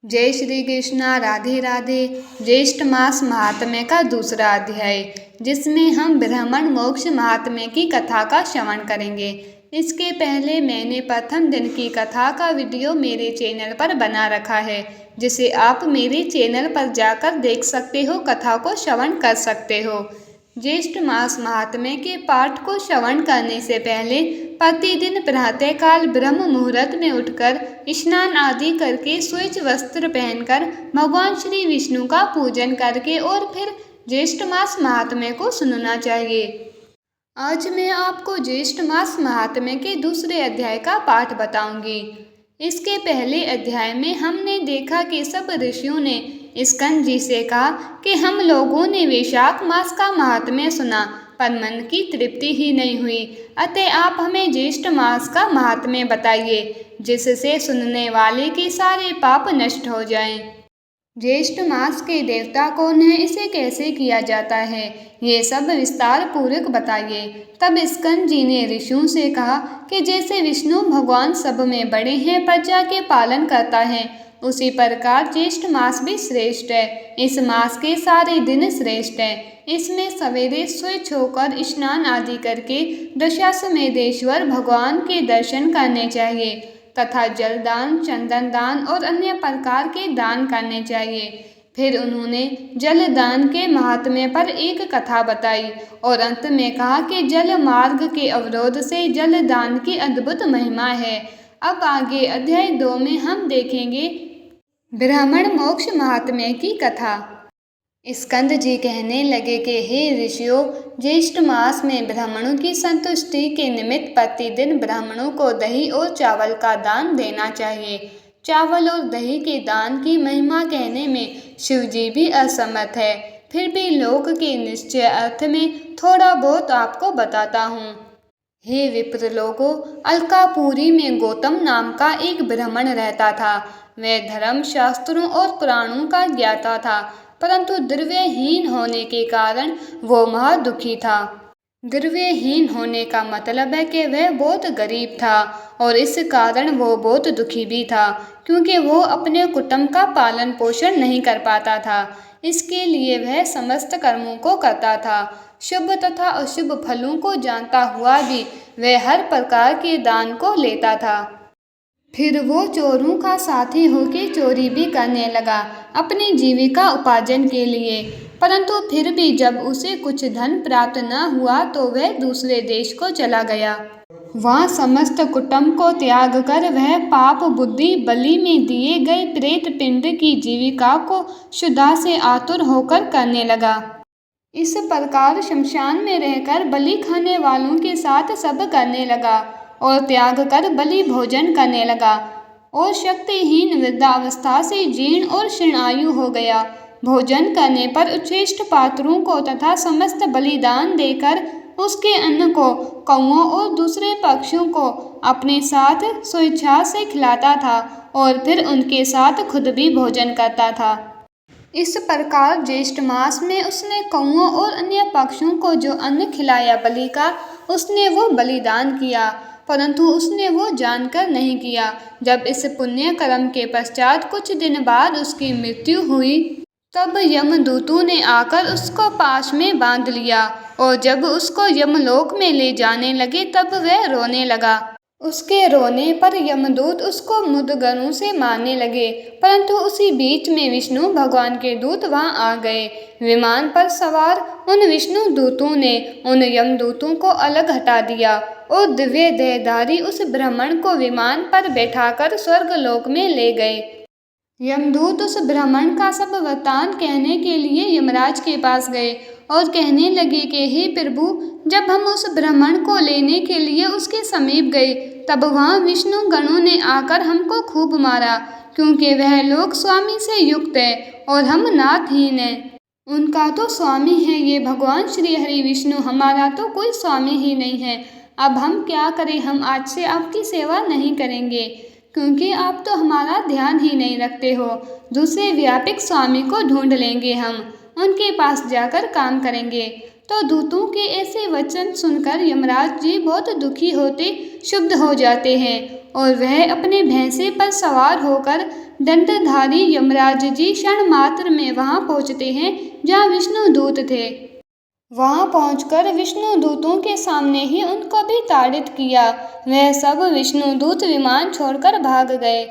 जय श्री कृष्णा। राधे राधे। ज्येष्ठ मास महात्म्य का दूसरा अध्याय, जिसमें हम ब्राह्मण मोक्ष महात्म्य की कथा का श्रवण करेंगे। इसके पहले मैंने प्रथम दिन की कथा का वीडियो मेरे चैनल पर बना रखा है, जिसे आप मेरे चैनल पर जाकर देख सकते हो, कथा को श्रवण कर सकते हो। ज्येष्ठ मास महात्म्य के पाठ को श्रवण करने से पहले प्रतिदिन प्रातःकाल ब्रह्म मुहूर्त में उठकर स्नान आदि करके स्वच्छ वस्त्र पहनकर भगवान श्री विष्णु का पूजन करके और फिर ज्येष्ठ मास महात्म्य को सुनना चाहिए। आज मैं आपको ज्येष्ठ मास महात्म्य के दूसरे अध्याय का पाठ बताऊंगी। इसके पहले अध्याय में हमने देखा कि सब ऋषियों ने स्कंद जी से कहा कि हम लोगों ने वैशाख मास का महात्म्य सुना, पर मन की तृप्ति ही नहीं हुई, अतः आप हमें ज्येष्ठ मास का महात्म्य बताइए, जिससे सुनने वाले के सारे पाप नष्ट हो जाएं। ज्येष्ठ मास के देवता कौन है, इसे कैसे किया जाता है, ये सब विस्तार पूर्वक बताइए। तब स्कंद जी ने ऋषियों से कहा कि जैसे विष्णु भगवान सब में बड़े हैं, प्रजा के पालन करता है, उसी प्रकार ज्येष्ठ मास भी श्रेष्ठ है। इस मास के सारे दिन श्रेष्ठ है। इसमें सवेरे स्वच्छ होकर स्नान आदि करके दशाश्वमेधेश्वर भगवान के दर्शन करने चाहिए तथा जल दान, चंदन दान और अन्य प्रकार के दान करने चाहिए। फिर उन्होंने जल दान के महात्म्य पर एक कथा बताई और अंत में कहा कि जल मार्ग के अवरोध से जल दान की अद्भुत महिमा है। अब आगे अध्याय 2 में हम देखेंगे ब्राह्मण मोक्ष महात्म्य की कथा। स्कंद जी कहने लगे कि हे ऋषियों, ज्येष्ठ मास में ब्राह्मणों की संतुष्टि के निमित्त प्रतिदिन ब्राह्मणों को दही और चावल का दान देना चाहिए। चावल और दही के दान की महिमा कहने में शिव जी भी असमर्थ है, फिर भी लोक के निश्चय अर्थ में थोड़ा बहुत आपको बताता हूँ। हे विप्र लोगों, अलकापुरी में गौतम नाम का एक ब्राह्मण रहता था। वह धर्म शास्त्रों और पुराणों का ज्ञाता था, परंतु द्रव्यहीन होने के कारण वो महा दुखी था। द्रव्यहीन होने का मतलब है कि वह बहुत गरीब था और इस कारण वो बहुत दुखी भी था, क्योंकि वो अपने कुटुंब का पालन पोषण नहीं कर पाता था। इसके लिए वह समस्त कर्मों को करता था। शुभ तथा अशुभ फलों को जानता हुआ भी वह हर प्रकार के दान को लेता था। फिर वो चोरों का साथी होकर चोरी भी करने लगा अपनी जीविका उपार्जन के लिए, परंतु फिर भी जब उसे कुछ धन प्राप्त न हुआ तो वह दूसरे देश को चला गया। वहाँ समस्त कुटुंब को त्याग कर वह पाप बुद्धि बलि में दिए गए प्रेत पिंड की जीविका को क्षुधा से आतुर होकर करने लगा। इस प्रकार शमशान में रहकर बलि खाने वालों के साथ सब करने लगा और त्याग कर बलि भोजन करने लगा और शक्तिहीन वृद्धावस्था से जीर्ण और क्षीणायु हो गया। भोजन करने पर उच्छिष्ट पात्रों को तथा समस्त बलिदान देकर उसके अन्न को कौओं और दूसरे पक्षियों को अपने साथ स्वेच्छा से खिलाता था और फिर उनके साथ खुद भी भोजन करता था। इस प्रकार ज्येष्ठ मास में उसने कौओं और अन्य पक्षियों को जो अन्न खिलाया बलि का, उसने वो बलिदान किया, परंतु उसने वो जानकर नहीं किया। जब इस पुण्य कर्म के पश्चात कुछ दिन बाद उसकी मृत्यु हुई, तब यमदूतों ने आकर उसको पाश में बांध लिया और जब उसको यमलोक में ले जाने लगे तब वह रोने लगा। उसके रोने पर यमदूत उसको मुद्गरों से मारने लगे, परंतु उसी बीच में विष्णु भगवान के दूत वहां आ गए। विमान पर सवार उन विष्णु दूतों ने उन यमदूतों को अलग हटा दिया और दिव्य देहधारी उस ब्राह्मण को विमान पर बैठाकर स्वर्गलोक में ले गए। यमदूत उस ब्राह्मण का सब वृत्तांत कहने के लिए यमराज के पास गए और कहने लगे कि हे प्रभु, जब हम उस ब्राह्मण को लेने के लिए उसके समीप गए तब वहाँ विष्णु गणों ने आकर हमको खूब मारा, क्योंकि वह लोग स्वामी से युक्त है और हम नाथहीन हैं। उनका तो स्वामी है ये भगवान श्री हरि विष्णु, हमारा तो कोई स्वामी ही नहीं है। अब हम क्या करें, हम आज से आपकी सेवा नहीं करेंगे, क्योंकि आप तो हमारा ध्यान ही नहीं रखते हो। दूसरे व्यापक स्वामी को ढूंढ लेंगे, हम उनके पास जाकर काम करेंगे। तो दूतों के ऐसे वचन सुनकर यमराज जी बहुत दुखी होते क्षुब्ध हो जाते हैं और वह अपने भैंसे पर सवार होकर दंडधारी यमराज जी क्षण मात्र में वहां पहुंचते हैं जहां विष्णु दूत थे। वहां पहुंचकर विष्णु दूतों के सामने ही उनको भी ताड़ित किया। वह सब विष्णु दूत विमान छोड़कर भाग गए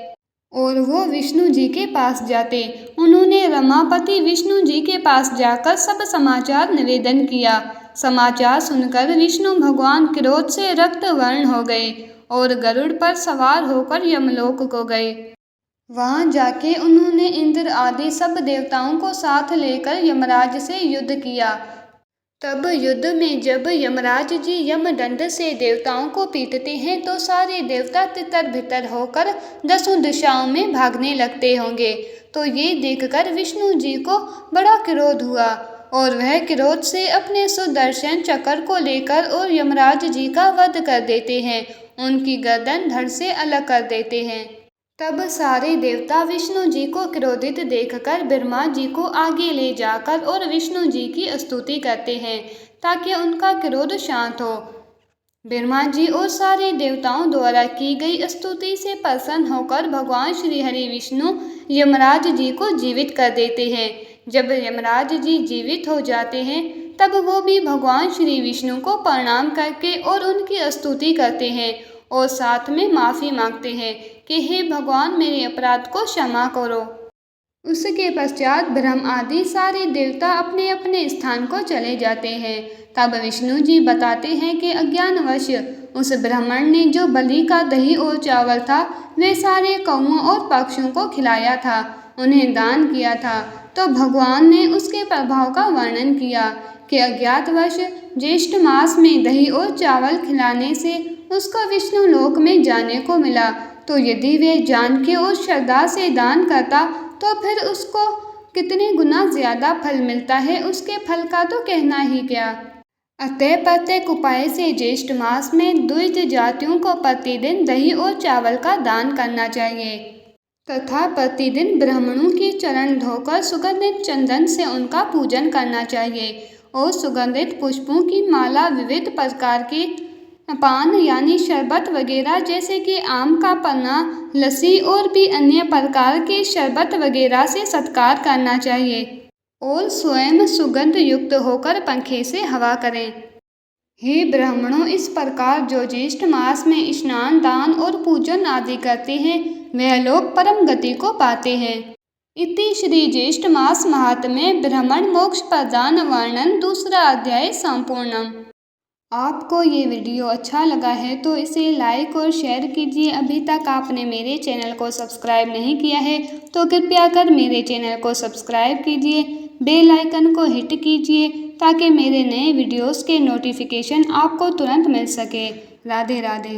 और वो विष्णु जी के पास जाते। उन्होंने रमापति विष्णु जी के पास जाकर सब समाचार निवेदन किया। समाचार सुनकर विष्णु भगवान क्रोध से रक्त वर्ण हो गए और गरुड़ पर सवार होकर यमलोक को गए। वहां जाके उन्होंने इंद्र आदि सब देवताओं को साथ लेकर यमराज से युद्ध किया। तब युद्ध में जब यमराज जी यमदंड से देवताओं को पीटते हैं तो सारे देवता तितर बितर होकर 10 दिशाओं में भागने लगते होंगे। तो ये देखकर विष्णु जी को बड़ा क्रोध हुआ और वह क्रोध से अपने सुदर्शन चक्र को लेकर और यमराज जी का वध कर देते हैं, उनकी गर्दन धड़ से अलग कर देते हैं। तब सारे देवता विष्णु जी को क्रोधित देखकर ब्रह्मा जी को आगे ले जाकर और विष्णु जी की स्तुति करते हैं ताकि उनका क्रोध शांत हो। ब्रह्मा जी और सारे देवताओं द्वारा की गई स्तुति से प्रसन्न होकर भगवान श्री हरि विष्णु यमराज जी को जीवित कर देते हैं। जब यमराज जी जीवित हो जाते हैं तब वो भी भगवान श्री विष्णु को प्रणाम करके और उनकी स्तुति करते हैं और साथ में माफ़ी मांगते हैं कि हे भगवान मेरे अपराध को क्षमा करो। उसके पश्चात ब्रह्म आदि सारे देवता अपने अपने स्थान को चले जाते हैं। तब विष्णु जी बताते हैं कि अज्ञानवश उस ब्राह्मण ने जो बलि का दही और चावल था वे सारे कौओं और पक्षियों को खिलाया था, उन्हें दान किया था। तो भगवान ने उसके प्रभाव का वर्णन किया कि अज्ञातवश ज्येष्ठ मास में दही और चावल खिलाने से उसको विष्णु लोक में जाने को मिला। तो यदि वे जान के और श्रद्धा से दान करता तो फिर उसको कितने गुना ज्यादा फल मिलता है, उसके फल का तो कहना ही क्या। अतः प्रत्येक उपाय से ज्येष्ठ मास में द्विज जातियों को प्रतिदिन दही और चावल का दान करना चाहिए तथा प्रतिदिन ब्राह्मणों के चरण धोकर सुगंधित चंदन से उनका पूजन करना चाहिए और सुगंधित पुष्पों की माला विविध प्रकार के पान यानी शरबत वगैरह जैसे कि आम का पन्ना, लस्सी और भी अन्य प्रकार के शरबत वगैरह से सत्कार करना चाहिए और स्वयं सुगंध युक्त होकर पंखे से हवा करें। हे ब्राह्मणों, इस प्रकार जो ज्येष्ठ मास में स्नान, दान और पूजन आदि करते हैं वह लोग परम गति को पाते हैं। इति श्री ज्येष्ठ मास महात्म्य ब्राह्मण मोक्ष प्रदान वर्णन 2 अध्याय संपूर्णम। आपको ये वीडियो अच्छा लगा है तो इसे लाइक और शेयर कीजिए। अभी तक आपने मेरे चैनल को सब्सक्राइब नहीं किया है तो कृपया कर मेरे चैनल को सब्सक्राइब कीजिए, बेल आइकन को हिट कीजिए ताकि मेरे नए वीडियोस के नोटिफिकेशन आपको तुरंत मिल सके। राधे राधे।